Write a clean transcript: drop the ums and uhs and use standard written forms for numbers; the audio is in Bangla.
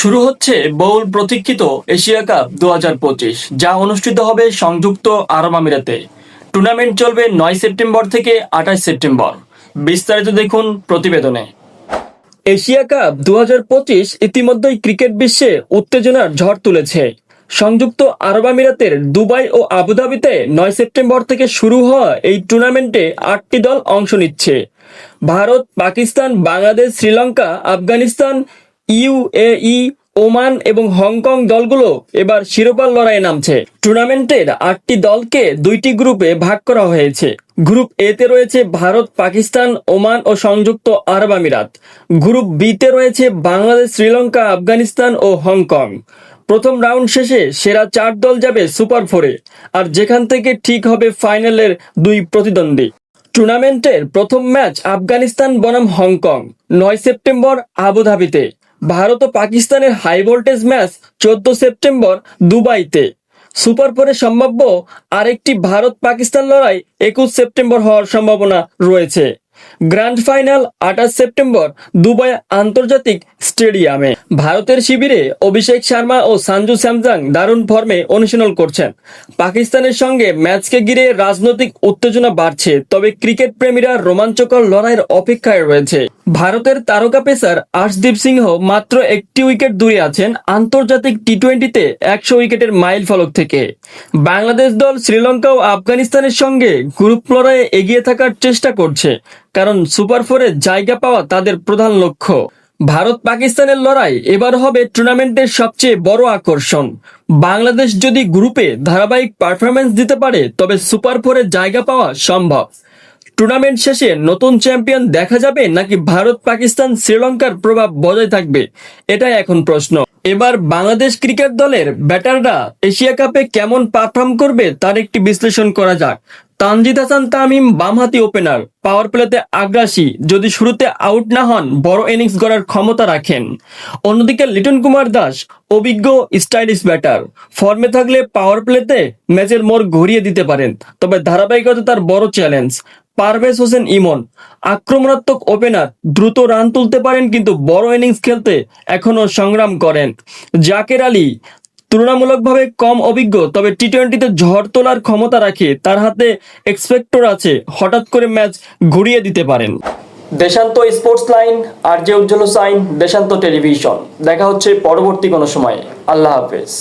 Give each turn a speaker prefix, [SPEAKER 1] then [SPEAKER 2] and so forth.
[SPEAKER 1] শুরু হচ্ছে বহুল প্রতীক্ষিত এশিয়া কাপ 2025, যা অনুষ্ঠিত হবে সংযুক্ত আরব আমিরাতে। টুর্নামেন্ট চলবে 9 সেপ্টেম্বর থেকে 28 সেপ্টেম্বর। বিস্তারিত দেখুন প্রতিবেদনে। এশিয়া কাপ 2025 ইতিমধ্যেই ক্রিকেট বিশ্বে উত্তেজনার ঝড় তুলেছে। সংযুক্ত আরব আমিরাতের দুবাই ও আবুধাবিতে 9 সেপ্টেম্বর থেকে শুরু হওয়া এই টুর্নামেন্টে 8টি দল অংশ নিচ্ছে। ভারত, পাকিস্তান, বাংলাদেশ, শ্রীলঙ্কা, আফগানিস্তান, ইউএই, ওমান এবং হংকং দলগুলো এবার শিরোপার লড়াইয়ে নামছে। টুর্নামেন্টের 8টি দলকে 2টি গ্রুপে ভাগ করা হয়েছে। গ্রুপ এ তে রয়েছে ভারত, পাকিস্তান, ওমান ও সংযুক্ত আরব আমিরাত। গ্রুপ বি তে রয়েছে বাংলাদেশ, শ্রীলঙ্কা, আফগানিস্তান ও হংকং। প্রথম রাউন্ড শেষে সেরা 4 দল যাবে সুপার ফোরে, আর যেখান থেকে ঠিক হবে ফাইনালের 2 প্রতিদ্বন্দ্বী। টুর্নামেন্টের প্রথম ম্যাচ আফগানিস্তান বনাম হংকং 9 সেপ্টেম্বর আবুধাবিতে। ভারত ও পাকিস্তানের হাই ভোল্টেজ ম্যাচ 14 সেপ্টেম্বর দুবাইতে। সুপার ফোরে সম্ভাব্য আরেকটি ভারত পাকিস্তান লড়াই 21 সেপ্টেম্বর হওয়ার সম্ভাবনা রয়েছে। গ্র্যান্ড ফাইনাল 28 সেপ্টেম্বর দুবাই আন্তর্জাতিক স্টেডিয়ামে। ভারতের শিবিরে অভিষেক শর্মা ও সঞ্জু স্যামসন দারুণ ফর্মে অনুশীলন করছেন। পাকিস্তানের সঙ্গে ম্যাচকে ঘিরে রাজনৈতিক উত্তেজনা বাড়ছে, তবে ক্রিকেট প্রেমীরা রোমাঞ্চকর লড়াইয়ের অপেক্ষায় রয়েছে। ভারতের তারকা পেসার আর্শদীপ সিংহ মাত্র 1টি উইকেট দূরে আছেন আন্তর্জাতিক টি-20তে 100 উইকেটের মাইল ফলক থেকে। বাংলাদেশ দল শ্রীলঙ্কা ও আফগানিস্তানের সঙ্গে গ্রুপ লড়াইয়ে এগিয়ে থাকার চেষ্টা করছে, কারণ সুপার ফোরে জায়গা পাওয়া তাদের প্রধান লক্ষ্য। ভারত পাকিস্তানের লড়াই এবার হবে টুর্নামেন্টের সবচেয়ে বড় আকর্ষণ। বাংলাদেশ যদি গ্রুপে ধারাবাহিক পারফরম্যান্স দিতে পারে, তবে সুপার ফোরে জায়গা পাওয়া সম্ভব। টুর্নামেন্ট শেষে নতুন চ্যাম্পিয়ন দেখা যাবে, নাকি ভারত, পাকিস্তান, শ্রীলঙ্কার প্রভাব বজায় থাকবে, এটাই এখন প্রশ্ন। এবার বাংলাদেশ ক্রিকেট দলের ব্যাটাররা এশিয়া কাপে কেমন পারফর্ম করবে তার একটি বিশ্লেষণ করা যাক। তানজিদ হাসান তামিম বামহাতি ওপেনার, পাওয়ার প্লেতে আগ্রাসী, যদি শুরুতে আউট না হন বড় ইনিংস গড়ার ক্ষমতা রাখেন। অন্যদিকে লিটন কুমার দাস অভিজ্ঞ স্টাইলিশ ব্যাটার, ফর্মে থাকলে পাওয়ার প্লেতে ম্যাচের মোড় ঘুরিয়ে দিতে পারেন, তবে ধারাবাহিকতা তার বড় চ্যালেঞ্জ। পারভেজ হোসেন ইমন আক্রমণাত্মক ওপেনার, দ্রুত রান তুলতে পারেন কিন্তু বড় ইনিংস খেলতে এখনো সংগ্রাম করেন। জাকের আলী তুলনামূলকভাবে কম অভিজ্ঞ, তবে টি-20তে ঝড় তোলার ক্ষমতা রাখে। তার হাতে এক্সপেক্টর আছে, হঠাৎ করে ম্যাচ ঘুরিয়ে দিতে পারেন। দেশান্ত স্পোর্টস লাইন, আর জে উজ্জ্বল হোসাইন, দেশান্ত টেলিভিশন। দেখা হচ্ছে পরবর্তী কোনো সময়ে। আল্লাহ হাফেজ।